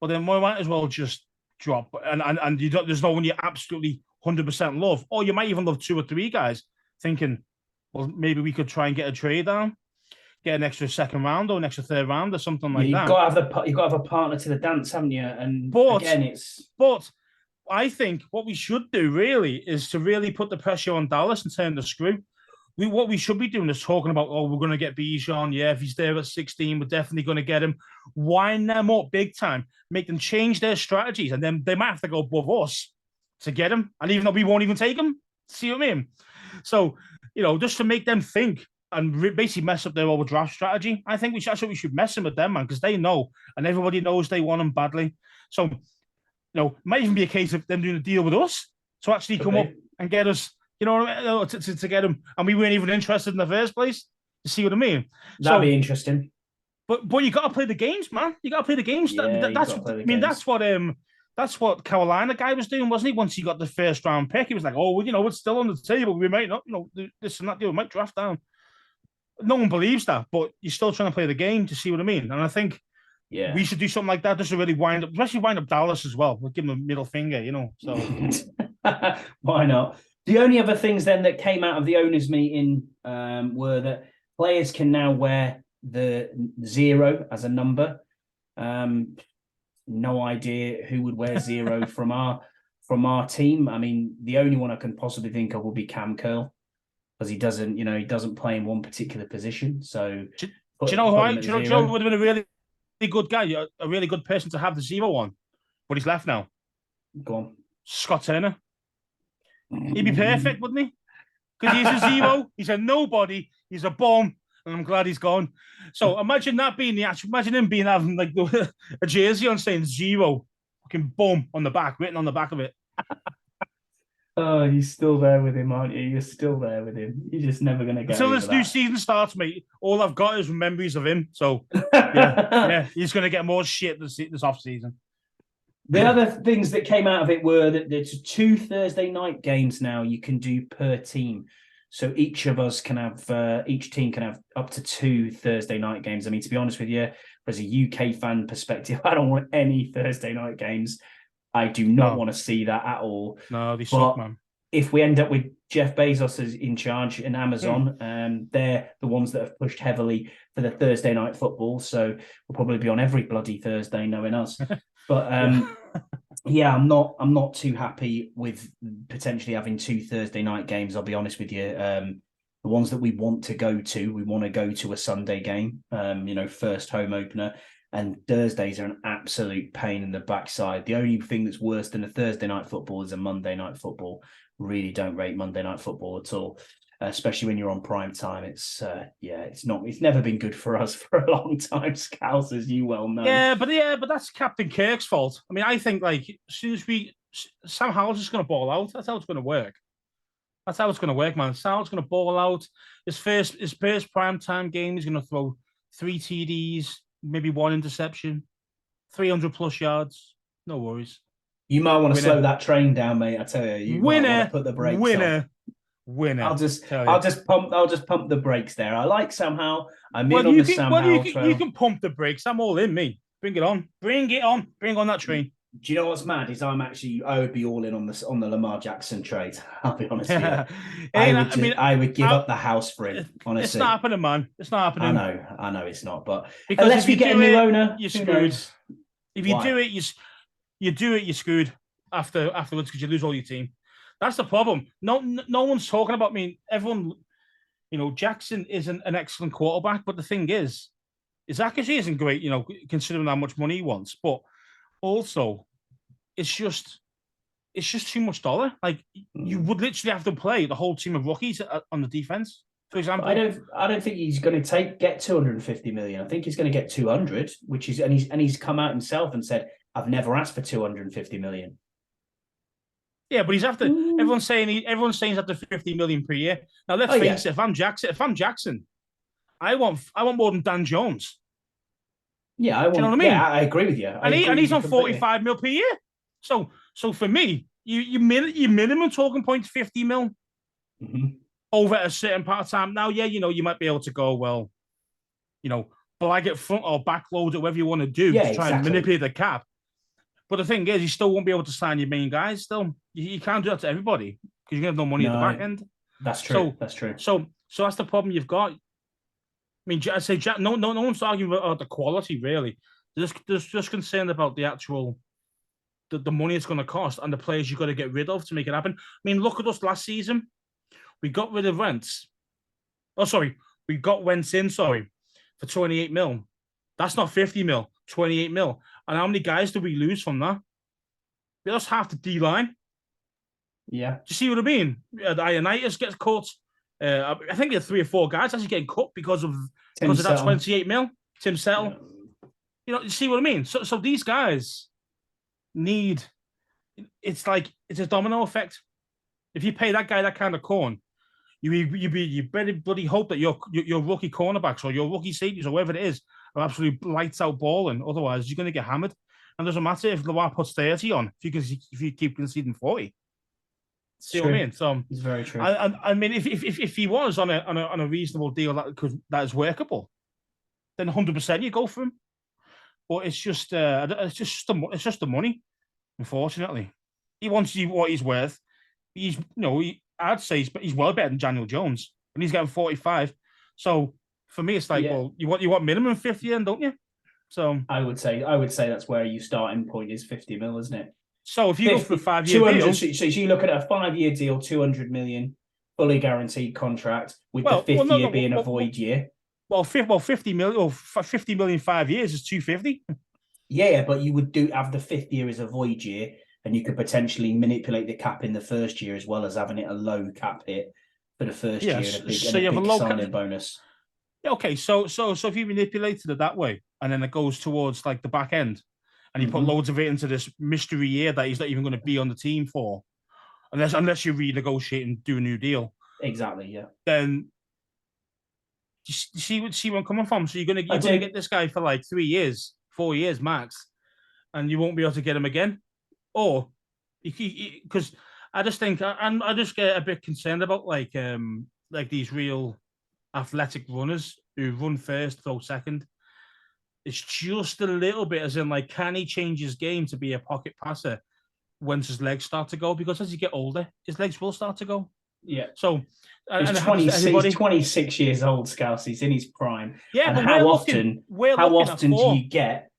well, then we might as well just drop. And there's no one you absolutely 100% love, or you might even love 2 or 3 guys, thinking, well, maybe we could try and get a trade down, get an extra second round or an extra third round or something like that. You've got to have a partner to the dance, haven't you? And But I think what we should do really is to really put the pressure on Dallas and turn the screw. What we should be doing is talking about, we're going to get Bijan. Yeah, if he's there at 16, we're definitely going to get him. Wind them up big time, make them change their strategies, and then they might have to go above us to get him. And even though we won't even take him, see what I mean? So, just to make them think and basically mess up their overdraft strategy. I think that's what we should mess them with them, man, because they know, and everybody knows they want them badly. So, it might even be a case of them doing a deal with us to actually come up and get us, to get them, and we weren't even interested in the first place. You see what I mean? That'd be interesting. But you got to play the games, man. You got to play the games. That's what Carolina guy was doing, wasn't he? Once he got the first round pick, he was like, it's still on the table. We might not, this and that deal, we might draft down. No one believes that, but you're still trying to play the game. To see what I mean? And I think we should do something like that just to really wind up Dallas as well. We'll give them a middle finger, So why not? The only other things then that came out of the owners' meeting were that players can now wear the 0 as a number. No idea who would wear 0 from our team. I mean, the only one I can possibly think of will be Cam Curl, because he doesn't play in one particular position. So do you know why? Do you know would have been a really good guy, a really good person to have the 0 on, but he's left now. Go on, Scott Turner. He'd be perfect, wouldn't he? Because he's a 0. He's a nobody. He's a bum, and I'm glad he's gone. So imagine that being imagine him having like a jersey on saying 0, fucking bum on the back, written on the back of it. Oh, you're still there with him, aren't you? You're still there with him. You're just never going to get until this new season starts, mate. All I've got is memories of him. So yeah, he's going to get more shit this off season. The other things that came out of it were that there's 2 Thursday night games now you can do per team. So each team can have up to 2 Thursday night games. I mean, to be honest with you, as a UK fan perspective, I don't want any Thursday night games. I do not want to see that at all. No, they suck, man. If we end up with Jeff Bezos as in charge in Amazon, they're the ones that have pushed heavily for the Thursday night football. So we'll probably be on every bloody Thursday, knowing us. But I'm not too happy with potentially having 2 Thursday night games. I'll be honest with you. The ones that we want to go to a Sunday game. First home opener. And Thursdays are an absolute pain in the backside. The only thing that's worse than a Thursday night football is a Monday night football. Really don't rate Monday night football at all, especially when you're on prime time. It's never been good for us for a long time, Scouts, as you well know. Yeah, but that's Captain Kirk's fault. I mean, I think like as soon as Sam Howell's just going to ball out. That's how it's going to work. That's how it's going to work, man. Sam Howell's going to ball out. His first prime time game, he's going to throw 3 TDs. Maybe 1 interception, 300 plus yards. No worries. You might want to slow that train down, mate. I tell you, might want to put the brakes on. Winner. I'll just pump the brakes there. I like somehow. I'm in on the Sam Howell trail. You can pump the brakes. I'm all in, me. Bring it on. Bring on that train. Do you know what's mad? Is I would be all in on the Lamar Jackson trade. I'll be honest with you. I would give up the house for him. Honestly, it's not happening, man. It's not happening. I know it's not. But because unless we get a new owner, you're screwed. If you do it, you're screwed afterwards because you lose all your team. That's the problem. No one's talking about me. Everyone, Jackson isn't an excellent quarterback, but the thing is, his accuracy isn't great. Considering how much money he wants, but also, it's just it's just too much dollar. Like you would literally have to play the whole team of rookies on the defense, for example. I don't think he's going to get 250 million. I think he's going to get 200, which is and he's come out himself and said, I've never asked for 250 million. Yeah, but he's after everyone's saying he's after 50 million per year. Now let's face it, if I'm Jackson, I want more than Dan Jones. Yeah, I want. Do you know what I mean? Yeah, I agree with you. And he's on 45 mil per year. So for me, you minimum talking point 50 mil over a certain part of time. Now, yeah, you might be able to go, well, blag it front or backload it, whatever you want to do to try and manipulate the cap. But the thing is, you still won't be able to sign your main guys. Still, you can't do that to everybody because you're gonna have no money at the back end. That's true. That's true. So that's the problem you've got. I mean, I say no one's arguing about the quality really. There's just concerned about the actual the money it's going to cost and the players you've got to get rid of to make it happen. I mean, look at us last season. We got rid of Wentz. Oh, sorry, we got Wentz in. Sorry, for 28 mil. That's not 50 mil. 28 mil. And how many guys did we lose from that? We lost half the D line. Yeah. Do you see what I mean? Ioannidis gets cut. I think there are 3 or 4 guys actually getting cut because of that 28 mil. Tim Settle. Yeah. You see what I mean? So these guys need. It's like it's a domino effect. If you pay that guy that kind of corn, you better bloody hope that your rookie cornerbacks or your rookie safeties or whatever it is are absolutely lights out balling. Otherwise, you're going to get hammered. And it doesn't matter if Lamar puts 30 on if you keep conceding 40. See what I mean? So it's very true. I mean, if he was on a reasonable deal that is workable, then 100% you go for him. But it's just the money. Unfortunately, he wants you what he's worth. I'd say he's well better than Daniel Jones, and he's getting 45. So for me, it's like, well, you want minimum 50, then, don't you? So I would say that's where your starting point is 50 mil, isn't it? So if you go for a 5-year deal, so you look at a 5-year deal, 200 million, fully guaranteed contract, with the fifth year being a void year. Well, 50 million or 50 million 5 years is 250. Yeah, but you would have the 5th year as a void year, and you could potentially manipulate the cap in the first year as well as having it a low cap hit for the first year and a big signing bonus. Okay, so if you manipulated it that way, and then it goes towards like the back end, and you put loads of it into this mystery year that he's not even going to be on the team for, unless you renegotiate and do a new deal. Exactly, yeah. Then you see where I'm coming from. So you're going to get this guy for like 3 years, 4 years max, and you won't be able to get him again. Or because I just think I just get a bit concerned about like these real athletic runners who run first, throw second. It's just a little bit as in like, can he change his game to be a pocket passer once his legs start to go? Because as you get older, his legs will start to go. Yeah. So he's 26 years old, Scouse. He's in his prime. Yeah, and but how often do you get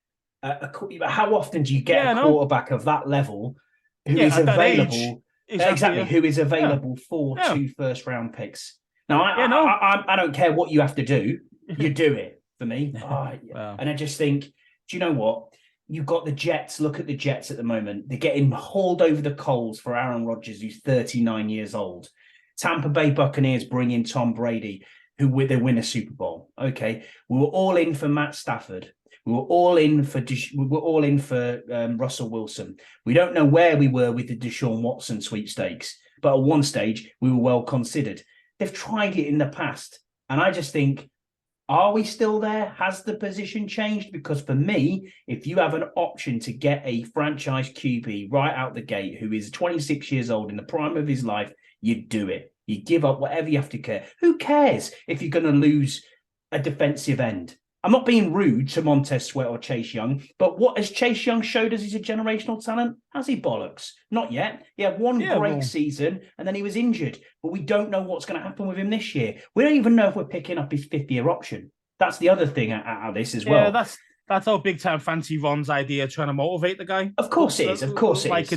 a quarterback of that level who is available? Exactly, who is available for 2 first-round picks? Now, I don't care what you have to do. You do it for me. Wow. And I just think, do you know what? You've got the Jets. Look at the Jets at the moment. They're getting hauled over the coals for Aaron Rodgers, who's 39 years old. Tampa Bay Buccaneers bring in Tom Brady, they win a Super Bowl. Okay, we were all in for Matt Stafford. We were all in for Russell Wilson. We don't know where we were with the Deshaun Watson sweepstakes, but at one stage we were well considered. They've tried it in the past, and I just think, are we still there? Has the position changed? Because for me, if you have an option to get a franchise QB right out the gate who is 26 years old in the prime of his life, you do it. You give up whatever you have to care. Who cares if you're going to lose a defensive end? I'm not being rude to Montez Sweat or Chase Young, but what has Chase Young showed us he's a generational talent? Has he, bollocks? Not yet. He had one great season and then he was injured, but we don't know what's going to happen with him this year. We don't even know if we're picking up his 5th-year option. That's the other thing out of this as well. Yeah, that's our big-time fancy Ron's idea, trying to motivate the guy. Of course it is. Of course it is. Like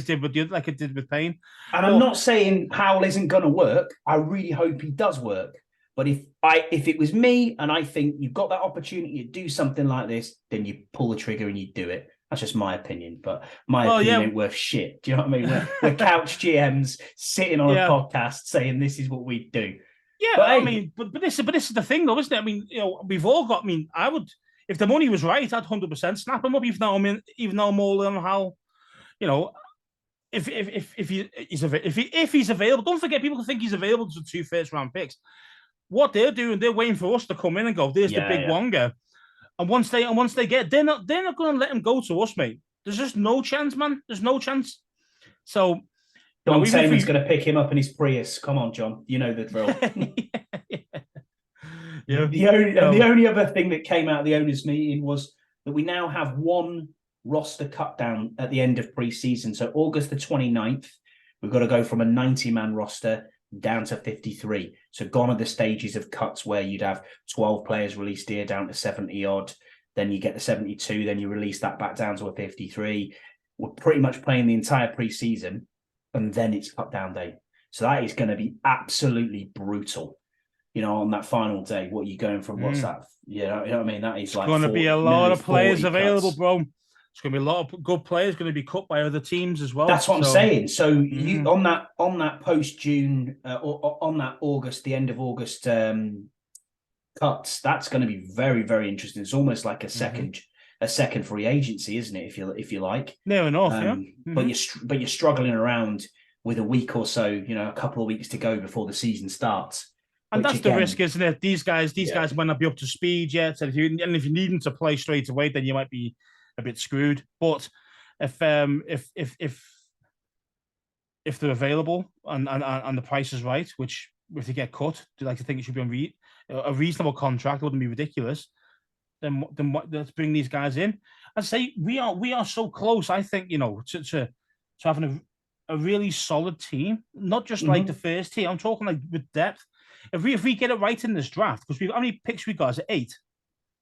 it did with Payne. And I'm not saying Howell isn't going to work. I really hope he does work. But if it was me and I think you've got that opportunity to do something like this, then you pull the trigger and you do it. That's just my opinion, but my opinion ain't worth shit. Do you know what I mean? We're couch GMs sitting on a podcast saying this is what we do. Yeah, but, I mean, but this is the thing, though, isn't it? I mean, we've all got. I mean, I would, if the money was right, I'd 100% snap him up. Even though I'm all on how, if he's available. Don't forget, people think he's available to 2 first-round picks. What they're doing, they're waiting for us to come in and go, "There's the big Wonga," and once they get, they're not going to let him go to us, mate. There's just no chance, man. There's no chance. So. Don Taman's going to pick him up in his Prius. Come on, John. You know the drill. The only other thing that came out of the owners' meeting was that we now have one roster cut down at the end of pre-season. So August the 29th, we've got to go from a 90-man roster down to 53. So gone are the stages of cuts where you'd have 12 players released here down to 70-odd. Then you get the 72. Then you release that back down to a 53. We're pretty much playing the entire pre-season. And then it's cut down day. So that is going to be absolutely brutal. On that final day, what are you going from? What's that? You know what I mean? That is going to be a lot of players available, bro. It's going to be a lot of good players going to be cut by other teams as well. That's what I'm saying. So you on that post June or on that August, the end of August cuts, that's going to be very, very interesting. It's almost like a second free agency, isn't it? If you like, near enough, But you're struggling around with a week or so, a couple of weeks to go before the season starts. And that's the risk, isn't it? These guys might not be up to speed yet. And if you need them to play straight away, then you might be a bit screwed. But if they're available and the price is right, which if they get cut, do you like to think it should be on a reasonable contract? It wouldn't be ridiculous. Then let's bring these guys in and say we are so close. I think to having a really solid team, not just like the first team. I'm talking like with depth. If we get it right in this draft, because how many picks we got? Is it 8?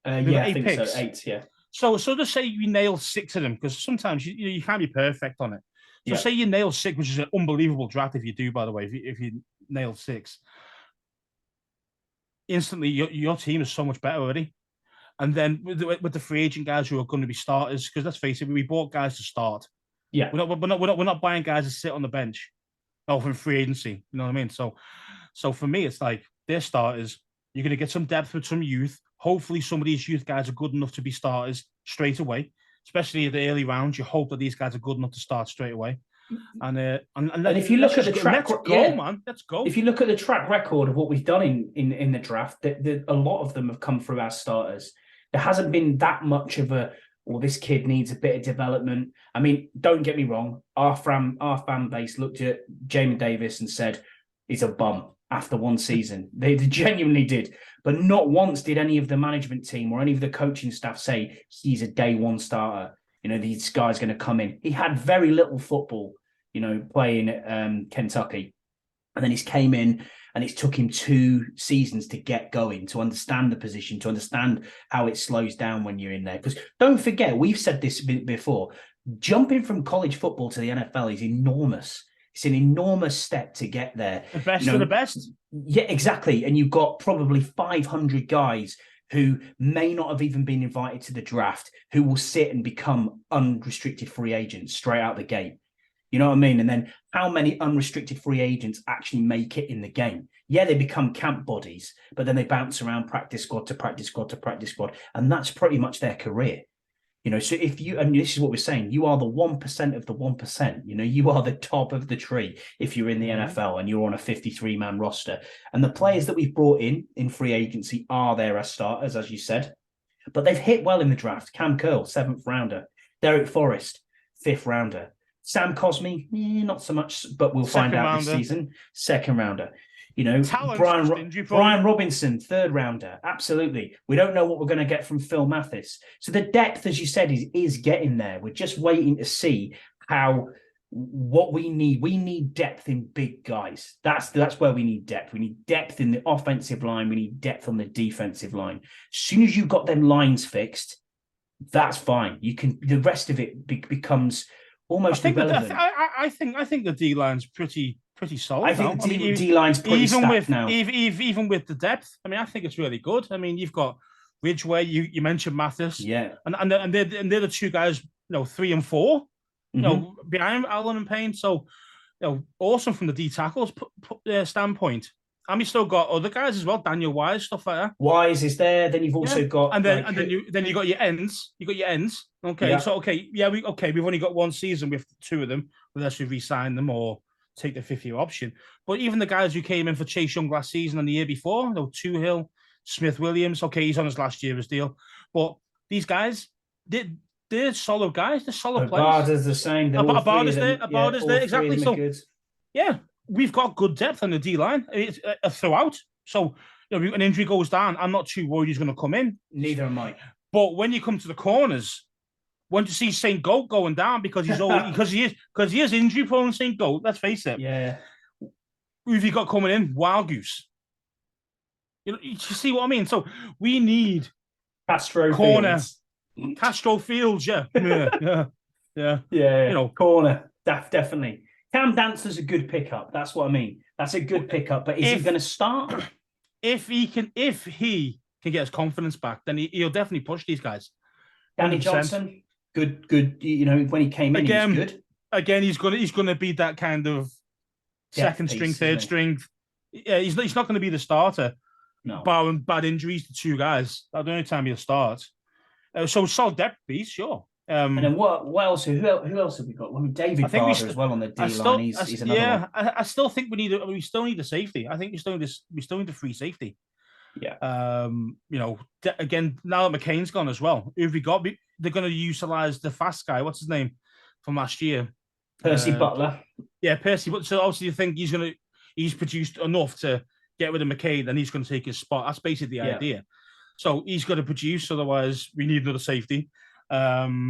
I think picks. So 8. Yeah. So just say you nail 6 of them, because sometimes you can't be perfect on it. So say you nail 6, which is an unbelievable draft if you do. By the way, if you nail 6, instantly your team is so much better already. And then with the free agent guys who are going to be starters, because let's face it, we bought guys to start. Yeah, we're not buying guys to sit on the bench. From free agency, you know what I mean? So for me, it's like they're starters. You're going to get some depth with some youth. Hopefully, some of these youth guys are good enough to be starters straight away. Especially at the early rounds, you hope that these guys are good enough to start straight away. And if you look at the track, man, let's go. If you look at the track record of what we've done in the draft, a lot of them have come through as starters. There hasn't been that much of this kid needs a bit of development. I mean, don't get me wrong. Our fan base looked at Jamin Davis and said he's a bum after one season. They genuinely did. But not once did any of the management team or any of the coaching staff say he's a day one starter. These guys going to come in. He had very little football, playing at Kentucky. And then he's came in and it took him 2 seasons to get going, to understand the position, to understand how it slows down when you're in there. Because don't forget, we've said this before, jumping from college football to the NFL is enormous. It's an enormous step to get there. The best of the best. Yeah, exactly. And you've got probably 500 guys who may not have even been invited to the draft, who will sit and become unrestricted free agents straight out the gate. You know what I mean? And then how many unrestricted free agents actually make it in the game? Yeah, they become camp bodies, but then they bounce around practice squad to practice squad to practice squad. And that's pretty much their career. So if you, and this is what we're saying, you are the 1% of the 1%, you are the top of the tree if you're in the NFL and you're on a 53-man roster. And the players that we've brought in free agency are there as starters, as you said, but they've hit well in the draft. Cam Curl, 7th rounder. Derek Forrest, 5th rounder. Sam Cosme, not so much, but we'll find out this season. 2nd rounder. Brian Robinson, 3rd rounder. Absolutely. We don't know what we're going to get from Phil Mathis. So the depth, as you said, is getting there. We're just waiting to see what we need. We need depth in big guys. That's where we need depth. We need depth in the offensive line. We need depth on the defensive line. As soon as you've got them lines fixed, that's fine. The rest of it becomes almost irrelevant. I think the D line's pretty solid. I think the D line's pretty even stacked with now. Even with the depth, I mean, I think it's really good. I mean, you've got Ridgeway, you mentioned Mathis, Yeah. and they're the two guys, 3 and 4, Mhm. behind Allen and Payne. So, awesome from the D tackles standpoint. And we still got other guys as well, Daniel Wise, stuff like that. Wise is there. Then you've also got then you got your ends. You got your ends. Okay, Yeah. so we've only got one season with 2 of them, unless we re-sign them or take the 5th-year option. But even the guys who came in for Chase Young last season and the year before, Toohill, Smith Williams. Okay, he's on his last year of his deal, but these guys, they're solid guys. They're solid players. Abada's the same. Abada's there. Exactly. So good. yeah, we've got good depth on the D line throughout. So an injury goes down, I'm not too worried he's going to come in. Neither am I. But when you come to the corners, when you see St. Goat going down because he is injury prone, St. Goat. Let's face it. Yeah. Who've you got coming in? Wild Goose. You see what I mean? So we need Castro corner. Fields. Castro Fields, yeah. Corner, definitely. Cam Dancer's a good pickup. That's what I mean. That's a good pickup. But is he going to start? If he can get his confidence back, then he'll definitely push these guys. 100%. Danny Johnson, good. When he came in, he was good. Again, he's gonna be that kind of second string, third string. Yeah, he's not going to be the starter. No, barring bad injuries to 2 guys. That's the only time he'll start. So solid depth piece, sure. And then what else? Who else have we got? I mean, David Barber as well on the D line. He's another one. I still think we still need the safety. I think we still need the free safety. Yeah. Again, now that McCain's gone as well, who've we got? They're going to utilize the fast guy. What's his name from last year? Percy Butler. Yeah, Percy. So obviously, you think he's produced enough to get rid of McCain, then he's going to take his spot. That's basically the idea. So he's got to produce, otherwise we need another safety. That's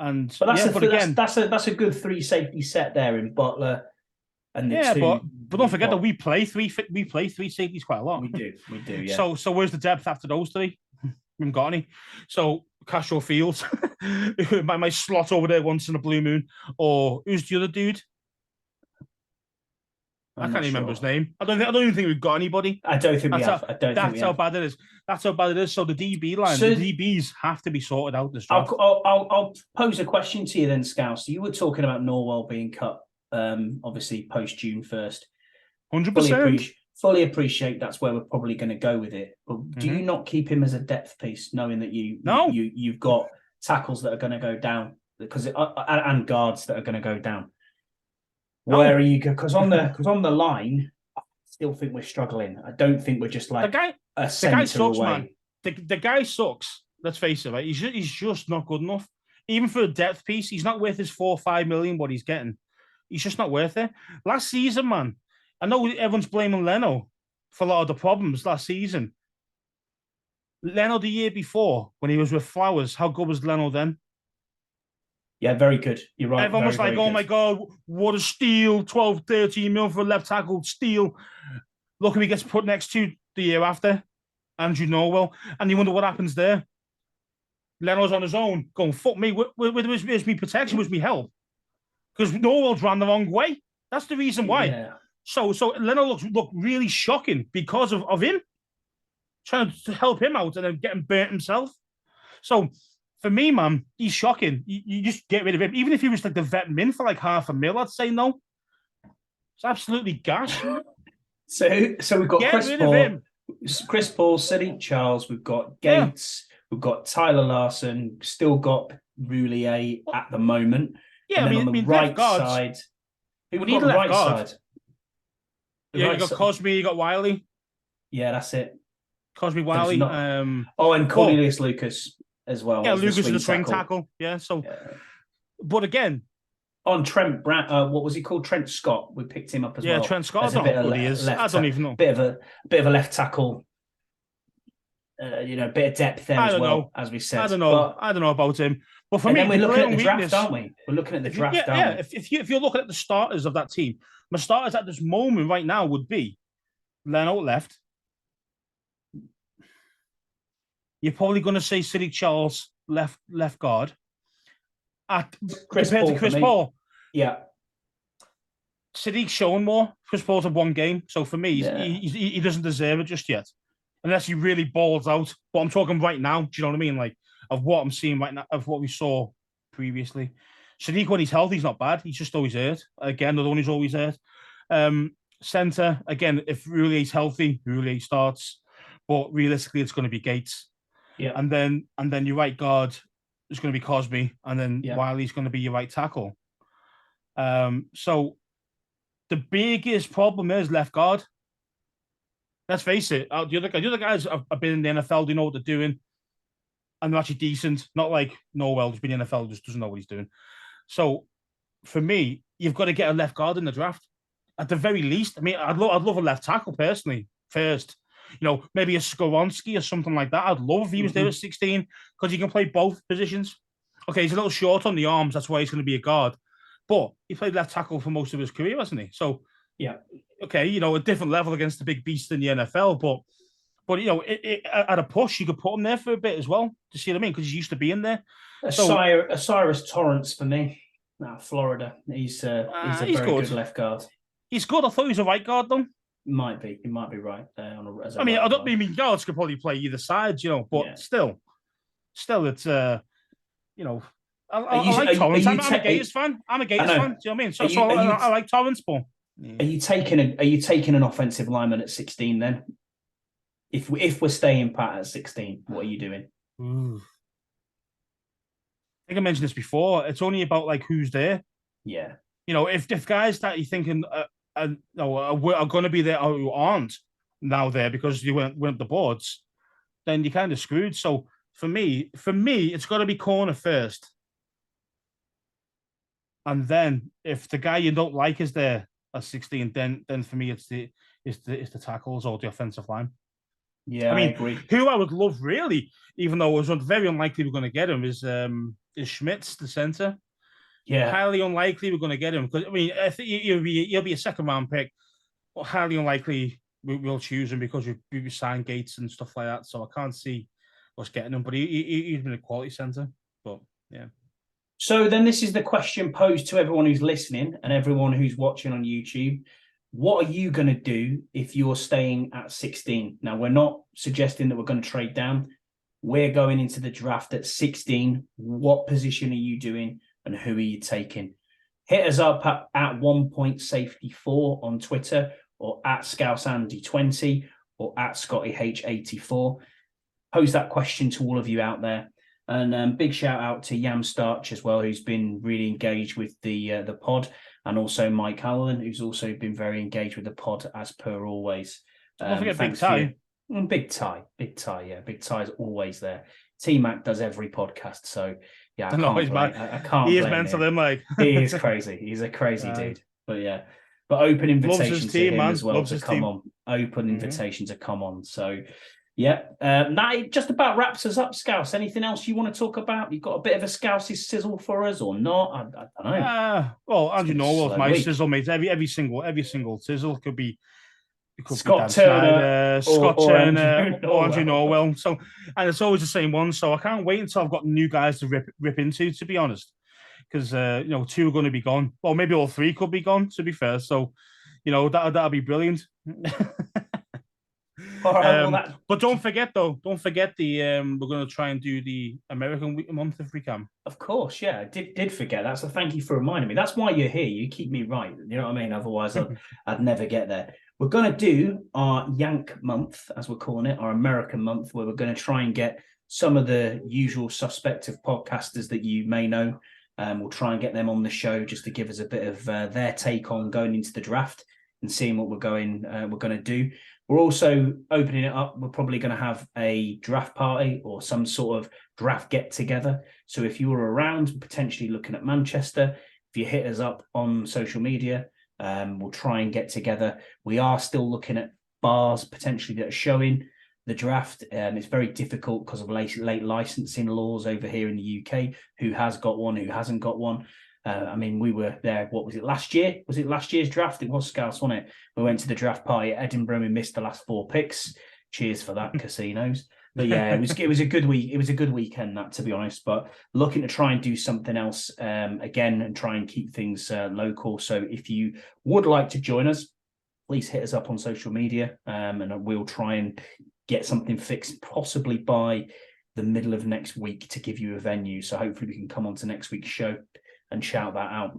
a good 3 safety set there in Butler and the 2. But don't forget that we play three safeties quite a lot. We do, yeah. So where's the depth after those 3? We haven't got any. So Castro Fields might slot over there once in a blue moon, or who's the other dude? I can't remember his name. I don't even think we've got anybody. I don't think we have. That's how bad it is. That's how bad it is. So the DB line, the DBs have to be sorted out this draft. I'll pose a question to you then, Scouse. You were talking about Norwell being cut, obviously post June 1st. 100%. Fully appreciate that's where we're probably going to go with it. But do you not keep him as a depth piece, knowing that you've got tackles that are going to go down and guards that are going to go down? Where are you? Because on the line, I still think we're struggling. I don't think we're just like a centre sucks, away. Man. The guy sucks. Let's face it, right? He's just not good enough. Even for a depth piece, he's not worth his 4 or 5 million. What he's getting, he's just not worth it. Last season, man, I know everyone's blaming Leno for a lot of the problems last season. Leno the year before, when he was with Flowers, how good was Leno then? Yeah, very good. You're right. Everyone was like, oh my God, what a steal. 12, 13 mil for a left tackle steal. Look who he gets put next to the year after. Andrew Norwell. And you wonder what happens there. Leno's on his own going, fuck me. Where's me protection? Where's me help? Because Norwell's ran the wrong way. That's the reason why. Yeah. So Leno look really shocking because of him. Trying to help him out and then getting burnt himself. So for me, man, he's shocking. You just get rid of him. Even if he was like the vet min for like $500,000, I'd say no. It's absolutely gash. So we've got Chris Paul, Sadiq Charles, we've got Gates, we've got Tyler Larson, still got Roulier at the moment. Yeah, and on the right side, we need a left guard. Yeah, you got Cosme, you got Wiley. Yeah, that's it. Cosme, Wiley. And Cornelius Lucas as well. Yeah, Lucas is a swing tackle. Yeah, so. Yeah. But again, on Trent what was he called? Trent Scott. We picked him up as well. Yeah, Trent Scott. I don't know what he is. I don't even know. Bit of a left tackle. Bit of depth there as well, as we said. I don't know about him. But for me, we're looking at the draft, aren't we? We're looking at the draft. Yeah. If you're looking at the starters of that team, my starters at this moment right now would be Leno left. You're probably going to say Sadiq Charles left guard. Compared to Chris Paul. Yeah. Sadiq's shown more. Chris Paul's had 1 game. So for me, he doesn't deserve it just yet. unless he really balls out. But I'm talking right now. Do you know what I mean? Like of what I'm seeing right now, of what we saw previously. Sadiq, when he's healthy, he's not bad. He's just always hurt. Again, the one who's always hurt. Center again, if Roulier healthy, Roulier starts. But realistically, it's going to be Gates. Yeah. And then your right guard is going to be Cosby, and then Wiley's going to be your right tackle. So the biggest problem is left guard. Let's face it. The other guys have been in the NFL. They know what they're doing, and they're actually decent. Not like Noel, who's been in the NFL, just doesn't know what he's doing. So for me, you've got to get a left guard in the draft. At the very least, I mean, I'd love a left tackle personally first. Maybe a Skoronski or something like that. I'd love if he was there at 16 because he can play both positions. Okay, he's a little short on the arms. That's why he's going to be a guard. But he played left tackle for most of his career, hasn't he? So, yeah. Okay, a different level against the big beast in the NFL. But at a push, you could put him there for a bit as well. Do you see what I mean? Because he's used to being there. Osiris Torrance for me. Florida. He's a very good left guard. He's good. I thought he was a right guard, though. Might be. He might be right. I mean, guards could probably play either side, but still, it's I like Torrance. I'm a Gators fan. I'm a Gators fan. Do you know what I mean? So I like Torrance, but are you taking an offensive lineman at 16 then? If we're staying pat at 16, what are you doing? I think I mentioned this before. It's only about like who's there. Yeah. If guys that you're thinking are going to be there or who aren't now there because you weren't the boards, then you're kind of screwed. So for me, it's got to be corner first, and then if the guy you don't like is there at 16, then for me it's the tackles or the offensive line. Yeah, I agree. Who I would love really, even though it was very unlikely we're going to get him, is Schmitz, the center. Yeah, highly unlikely we're going to get him because I think he'll be a second round pick, but highly unlikely we'll choose him because we sign Gates and stuff like that. So I can't see us getting him, but he's been a quality center. But yeah. So then this is the question posed to everyone who's listening and everyone who's watching on YouTube. What are you going to do if you're staying at 16? Now, we're not suggesting that we're going to trade down. We're going into the draft at 16. What position are you doing and who are you taking? Hit us up at 1.safety4 on Twitter or at ScouseAndy20 or at ScottyH84. Pose that question to all of you out there. And big shout out to Yam Starch as well, who's been really engaged with the pod, and also Mike Allen, who's also been very engaged with the pod as per always. Don't forget Big Ty. Big Ty, yeah. Big Ty's always there. T-Mac does every podcast, so yeah, I can't. He is mental, him, like he is crazy. He's a crazy dude. But yeah, but open invitation to him as well to come on. Open invitation to come on. So. Yeah, that just about wraps us up, Scouse. Anything else you want to talk about? You got a bit of a Scouse's sizzle for us, or not? I don't know. Well, Andrew Norwell's my sizzle, mate. Every single sizzle could be Scott Turner, Scott Turner, or Andrew Norwell. So, and it's always the same one. So I can't wait until I've got new guys to rip into. To be honest, because two are going to be gone. Well, maybe all three could be gone. To be fair, so that'll be brilliant. All right, but don't forget the we're going to try and do the American Week month if we can. Of course, yeah, I did forget that. So thank you for reminding me. That's why you're here. You keep me right. You know what I mean? Otherwise, I'd never get there. We're going to do our Yank month, as we're calling it, our American month, where we're going to try and get some of the usual suspect of podcasters that you may know. We'll try and get them on the show just to give us a bit of their take on going into the draft and seeing what we're going to do. We're also opening it up. We're probably going to have a draft party or some sort of draft get-together. So if you were around, potentially looking at Manchester, if you hit us up on social media, we'll try and get together. We are still looking at bars potentially that are showing the draft. It's very difficult because of late licensing laws over here in the UK. Who has got one, who hasn't got one. We were there, what was it, last year? Was it last year's draft? It was Scouts, wasn't it? We went to the draft party at Edinburgh. We missed the last 4 picks. Cheers for that, casinos. But yeah, it was a good week. It was a good weekend, that, to be honest. But looking to try and do something else again and try and keep things local. So if you would like to join us, please hit us up on social media and we'll try and get something fixed possibly by the middle of next week to give you a venue. So hopefully we can come on to next week's show and shout that out.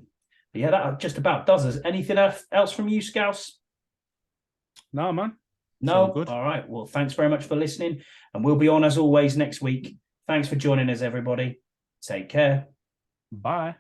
But yeah, that just about does us. Anything else from you, Scouse? No, man. No? Good. All right. Well, thanks very much for listening. And we'll be on as always next week. Thanks for joining us, everybody. Take care. Bye.